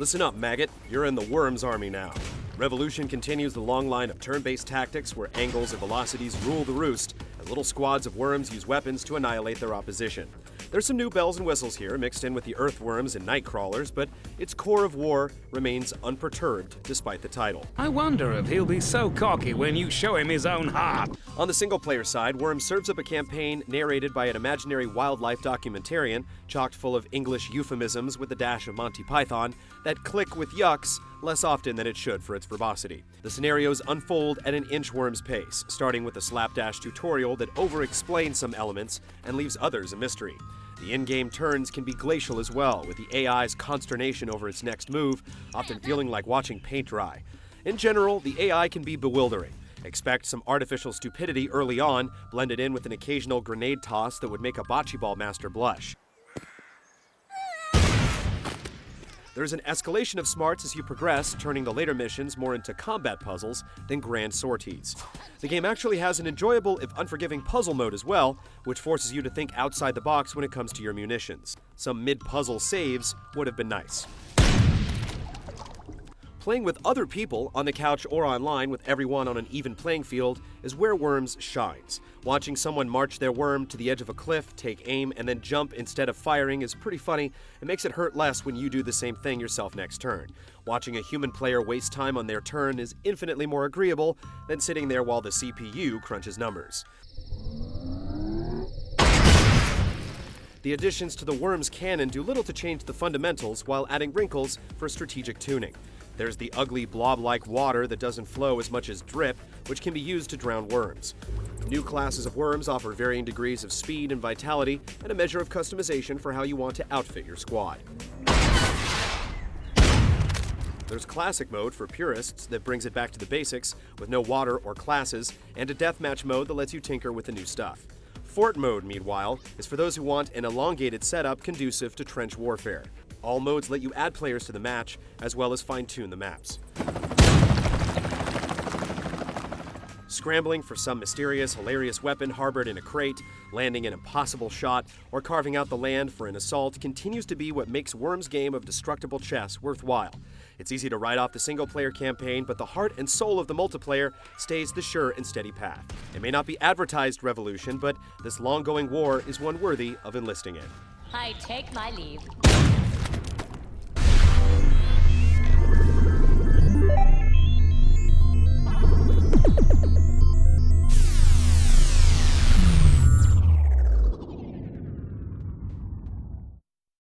Listen up, maggot. You're in the Worms army now. Revolution continues the long line of turn-based tactics where angles and velocities rule the roost, as little squads of worms use weapons to annihilate their opposition. There's some new bells and whistles here, mixed in with the earthworms and night crawlers, but its core of war remains unperturbed despite the title. I wonder if he'll be so cocky when you show him his own heart. On the single-player side, Worms serves up a campaign narrated by an imaginary wildlife documentarian, chocked full of English euphemisms with a dash of Monty Python, that click with yucks less often than it should for its verbosity. The scenarios unfold at an inchworm's pace, starting with a slapdash tutorial that over-explains some elements and leaves others a mystery. The in-game turns can be glacial as well, with the AI's consternation over its next move often feeling like watching paint dry. In general, the AI can be bewildering. Expect some artificial stupidity early on, blended in with an occasional grenade toss that would make a bocce ball master blush. There's an escalation of smarts as you progress, turning the later missions more into combat puzzles than grand sorties. The game actually has an enjoyable, if unforgiving, puzzle mode as well, which forces you to think outside the box when it comes to your munitions. Some mid-puzzle saves would have been nice. Playing with other people, on the couch or online with everyone on an even playing field, is where Worms shines. Watching someone march their worm to the edge of a cliff, take aim, and then jump instead of firing is pretty funny. It makes it hurt less when you do the same thing yourself next turn. Watching a human player waste time on their turn is infinitely more agreeable than sitting there while the CPU crunches numbers. The additions to the Worms canon do little to change the fundamentals while adding wrinkles for strategic tuning. There's the ugly blob-like water that doesn't flow as much as drip, which can be used to drown worms. New classes of worms offer varying degrees of speed and vitality, and a measure of customization for how you want to outfit your squad. There's classic mode for purists that brings it back to the basics, with no water or classes, and a deathmatch mode that lets you tinker with the new stuff. Fort mode, meanwhile, is for those who want an elongated setup conducive to trench warfare. All modes let you add players to the match, as well as fine-tune the maps. Scrambling for some mysterious, hilarious weapon harbored in a crate, landing an impossible shot, or carving out the land for an assault continues to be what makes Worms' game of destructible chess worthwhile. It's easy to write off the single-player campaign, but the heart and soul of the multiplayer stays the sure and steady path. It may not be advertised revolution, but this long-going war is one worthy of enlisting in. I take my leave.